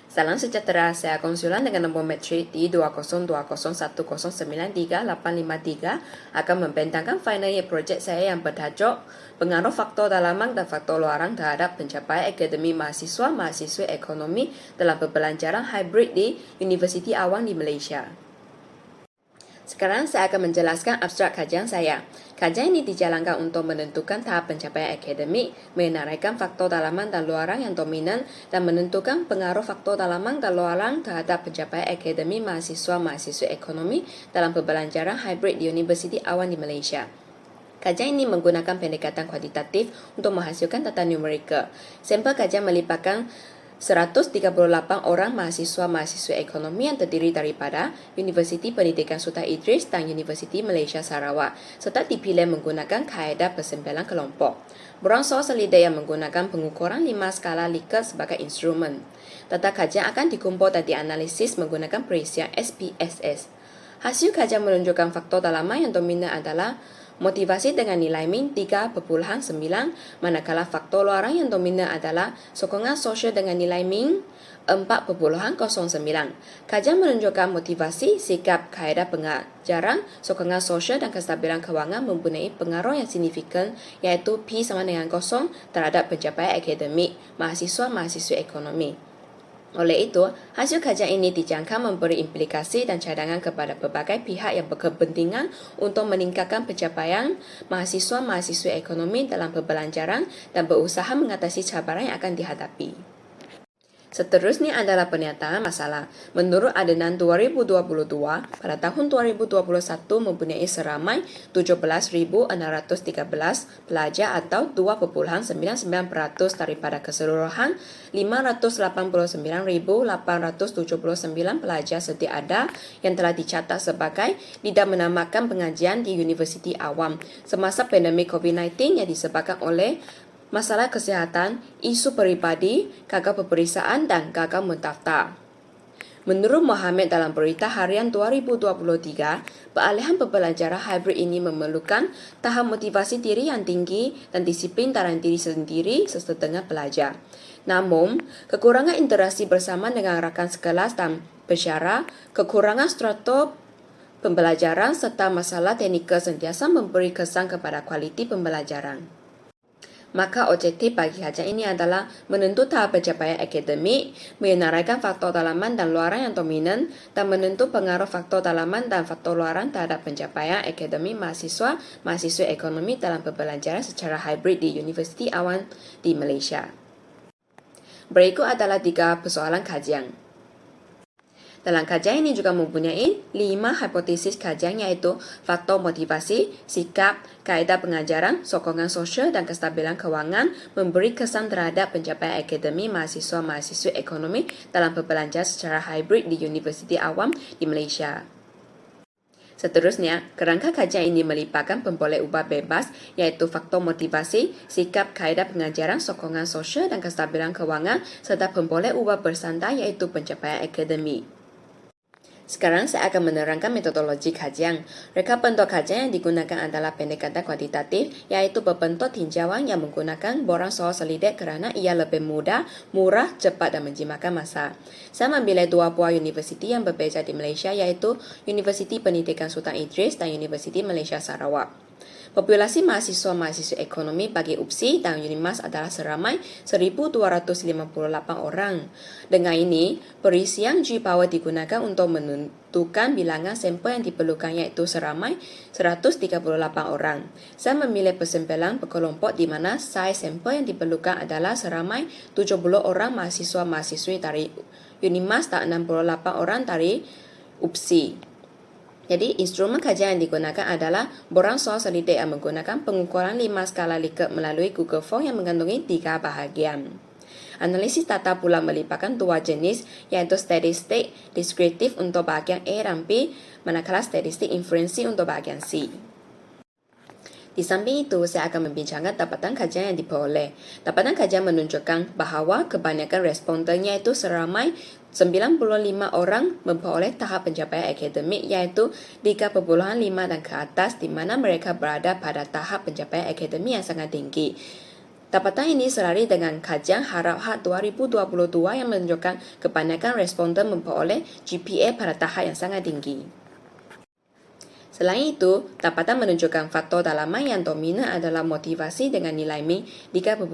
Salam sejahtera, saya konsulan dengan nombor metrik T20201093853 akan membentangkan final year projek saya yang bertajuk Pengaruh Faktor Dalaman dan Faktor Luaran terhadap Pencapaian Akademi Mahasiswa-Mahasiswa Ekonomi dalam Pembelajaran Hybrid di Universiti Awam di Malaysia. Sekarang saya akan menjelaskan abstrak kajian saya. Kajian ini dijalankan untuk menentukan tahap pencapaian akademik, menaraikan faktor dalaman dan luaran yang dominan, dan menentukan pengaruh faktor dalaman dan luaran terhadap pencapaian akademik mahasiswa-mahasiswa ekonomi dalam pembelajaran hybrid di Universiti Awam di Malaysia. Kajian ini menggunakan pendekatan kuantitatif untuk menghasilkan data numerikal. Sampel kajian melibatkan 138 orang mahasiswa-mahasiswa ekonomi yang terdiri daripada Universiti Pendidikan Sultan Idris dan Universiti Malaysia Sarawak serta dipilih menggunakan kaedah persempelan kelompok. Beransur selidek yang menggunakan pengukuran 5 skala Likert sebagai instrumen. Data kajian akan dikumpul dan dianalisis menggunakan perisian SPSS. Hasil kajian menunjukkan faktor dalaman yang dominan adalah motivasi dengan nilai min 3.9, manakala faktor luaran yang dominan adalah sokongan sosial dengan nilai min 4.09. Kajian menunjukkan motivasi, sikap, kaedah pengajaran, sokongan sosial dan kestabilan kewangan mempunyai pengaruh yang signifikan iaitu P sama dengan 0 terhadap pencapaian akademik mahasiswa-mahasiswa ekonomi. Oleh itu, hasil kajian ini dijangka memberi implikasi dan cadangan kepada pelbagai pihak yang berkepentingan untuk meningkatkan pencapaian mahasiswa-mahasiswa ekonomi dalam pembelajaran dan berusaha mengatasi cabaran yang akan dihadapi. Seterusnya adalah pernyataan masalah. Menurut adenan 2022, pada tahun 2021 mempunyai seramai 17.613 pelajar atau 2.99% daripada keseluruhan 589.879 pelajar sedia ada yang telah dicatat sebagai tidak menamakan pengajian di Universiti Awam semasa pandemik COVID-19 yang disebabkan oleh masalah kesihatan, isu peribadi, gagal peperiksaan dan gagal mendaftar. Menurut Mohamad dalam berita harian 2023, peralihan pembelajaran hybrid ini memerlukan tahap motivasi diri yang tinggi dan disiplin dalam diri sendiri sesetengah pelajar. Namun, kekurangan interaksi bersama dengan rakan sekelas dan pensyarah, kekurangan struktur pembelajaran serta masalah teknikal sentiasa memberi kesan kepada kualiti pembelajaran. Maka objektif bagi kajian ini adalah menentu tahap pencapaian akademik, menaraikan faktor dalaman dan luaran yang dominan, dan menentu pengaruh faktor dalaman dan faktor luaran terhadap pencapaian akademik mahasiswa ekonomi dalam pembelajaran secara hybrid di Universiti Awam di Malaysia. Berikut adalah 3 persoalan kajian. Dalam kajian ini juga mempunyai 5 hipotesis kajian iaitu faktor motivasi, sikap, kaedah pengajaran, sokongan sosial dan kestabilan kewangan memberi kesan terhadap pencapaian akademik mahasiswa-mahasiswa ekonomi dalam pembelajaran secara hybrid di Universiti Awam di Malaysia. Seterusnya, kerangka kajian ini melibatkan pemboleh ubah bebas iaitu faktor motivasi, sikap, kaedah pengajaran, sokongan sosial dan kestabilan kewangan serta pemboleh ubah bersandar iaitu pencapaian akademik. Sekarang saya akan menerangkan metodologi kajian. Reka bentuk kajian yang digunakan adalah pendekatan kuantitatif, iaitu berbentuk tinjauan yang menggunakan borang soal selidek kerana ia lebih mudah, murah, cepat dan menjimatkan masa. Saya memilih 2 buah universiti yang berbeza di Malaysia iaitu Universiti Pendidikan Sultan Idris dan Universiti Malaysia Sarawak. Populasi mahasiswa-mahasiswa ekonomi bagi UPSI dan UNIMAS adalah seramai 1,258 orang. Dengan ini, perisian G-Power digunakan untuk menentukan bilangan sampel yang diperlukan iaitu seramai 138 orang. Saya memilih persempelan berkelompok di mana saiz sampel yang diperlukan adalah seramai 70 orang mahasiswa-mahasiswi dari UNIMAS dan 68 orang dari UPSI. Jadi, instrumen kajian yang digunakan adalah borang soal selidek yang menggunakan pengukuran 5 skala Likert melalui Google Form yang mengandungi 3 bahagian. Analisis data pula melibatkan 2 jenis iaitu statistik deskriptif untuk bahagian A dan B, manakala statistik inferensi untuk bahagian C. Di samping itu, saya akan membincangkan dapatan kajian yang diperoleh. Dapatan kajian menunjukkan bahawa kebanyakan responden iaitu seramai 95 orang memperoleh tahap pencapaian akademik iaitu 3.5 dan ke atas di mana mereka berada pada tahap pencapaian akademik yang sangat tinggi. Dapatan ini selari dengan kajian Harap Hak 2022 yang menunjukkan kebanyakan responden memperoleh GPA pada tahap yang sangat tinggi. Selain itu, dapatan menunjukkan faktor dalaman yang dominan adalah motivasi dengan nilai MI 3.9,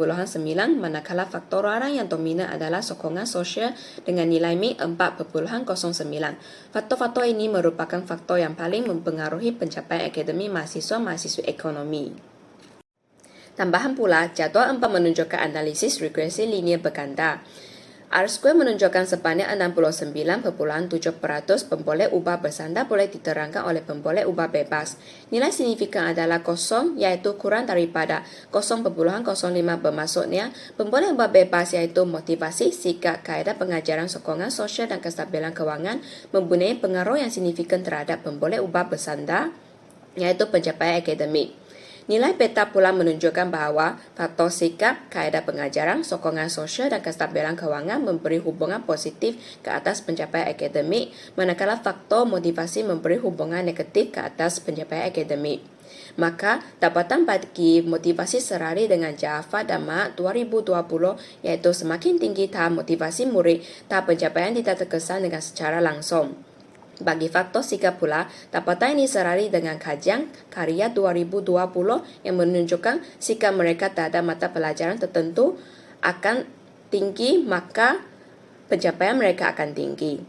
manakala faktor larang yang dominan adalah sokongan sosial dengan nilai MI 4.09. Faktor-faktor ini merupakan faktor yang paling mempengaruhi pencapaian akademik mahasiswa-mahasiswa ekonomi. Tambahan pula, jadual 4 menunjukkan analisis regresi linear berganda. R-square menunjukkan sebanyak 69.7% pemboleh ubah bersandar boleh diterangkan oleh pemboleh ubah bebas. Nilai signifikan adalah kosong, iaitu kurang daripada 0.05, bermaksudnya pemboleh ubah bebas iaitu motivasi, sikap, kaedah pengajaran, sokongan sosial dan kestabilan kewangan mempunyai pengaruh yang signifikan terhadap pemboleh ubah bersandar, iaitu pencapaian akademik. Nilai beta pula menunjukkan bahawa faktor sikap, kaedah pengajaran, sokongan sosial dan kestabilan kewangan memberi hubungan positif ke atas pencapaian akademik, manakala faktor motivasi memberi hubungan negatif ke atas pencapaian akademik. Maka, dapatan bagi motivasi selari dengan Jaffa dan Mak 2020 iaitu semakin tinggi tahap motivasi murid, tahap pencapaian tidak terkesan dengan secara langsung. Bagi faktor sikap pula, dapatan ini selari dengan kajian karya 2020 yang menunjukkan sikap mereka terhadap mata pelajaran tertentu akan tinggi, maka pencapaian mereka akan tinggi.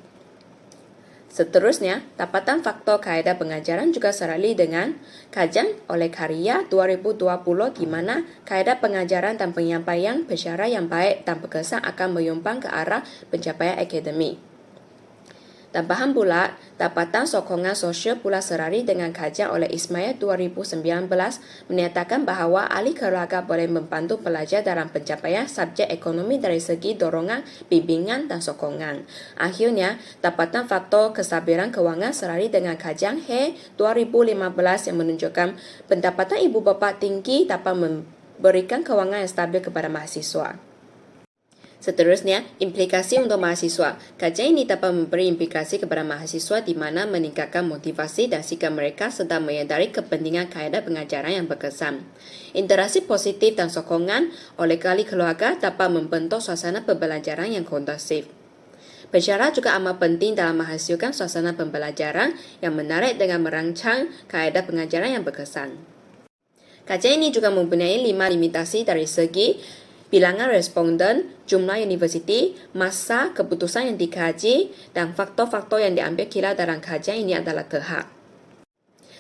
Seterusnya, dapatan faktor kaedah pengajaran juga selari dengan kajian oleh karya 2020 di mana kaedah pengajaran dan penyampaian bicara yang baik dan berkesan akan menyumbang ke arah pencapaian akademik. Tambahan pula, dapatan sokongan sosial pula selari dengan kajian oleh Ismail 2019 menyatakan bahawa ahli keluarga boleh membantu pelajar dalam pencapaian subjek ekonomi dari segi dorongan, bimbingan dan sokongan. Akhirnya, dapatan faktor kestabilan kewangan selari dengan kajian He 2015 yang menunjukkan pendapatan ibu bapa tinggi dapat memberikan kewangan yang stabil kepada mahasiswa. Seterusnya, implikasi untuk mahasiswa. Kajian ini dapat memberi implikasi kepada mahasiswa di mana meningkatkan motivasi dan sikap mereka serta menyadari kepentingan kaedah pengajaran yang berkesan. Interaksi positif dan sokongan oleh ahli keluarga dapat membentuk suasana pembelajaran yang kondusif. Bicara juga amat penting dalam menghasilkan suasana pembelajaran yang menarik dengan merancang kaedah pengajaran yang berkesan. Kajian ini juga mempunyai 5 limitasi dari segi bilangan responden, jumlah universiti, masa keputusan yang dikaji, dan faktor-faktor yang diambil kira dalam kajian ini adalah terhad.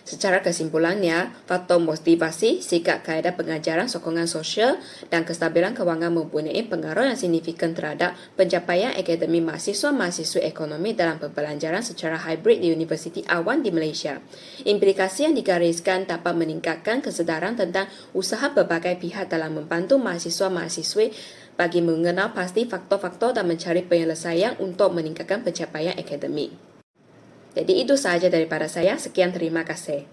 Secara kesimpulannya, faktor motivasi, sikap kaedah pengajaran, sokongan sosial, dan kestabilan kewangan mempunyai pengaruh yang signifikan terhadap pencapaian akademik mahasiswa-mahasiswa ekonomi dalam pembelajaran secara hybrid di Universiti Awam di Malaysia. Implikasi yang digariskan dapat meningkatkan kesedaran tentang usaha berbagai pihak dalam membantu mahasiswa-mahasiswa bagi mengenal pasti faktor-faktor dan mencari penyelesaian untuk meningkatkan pencapaian akademik. Jadi itu sahaja daripada saya. Sekian, terima kasih.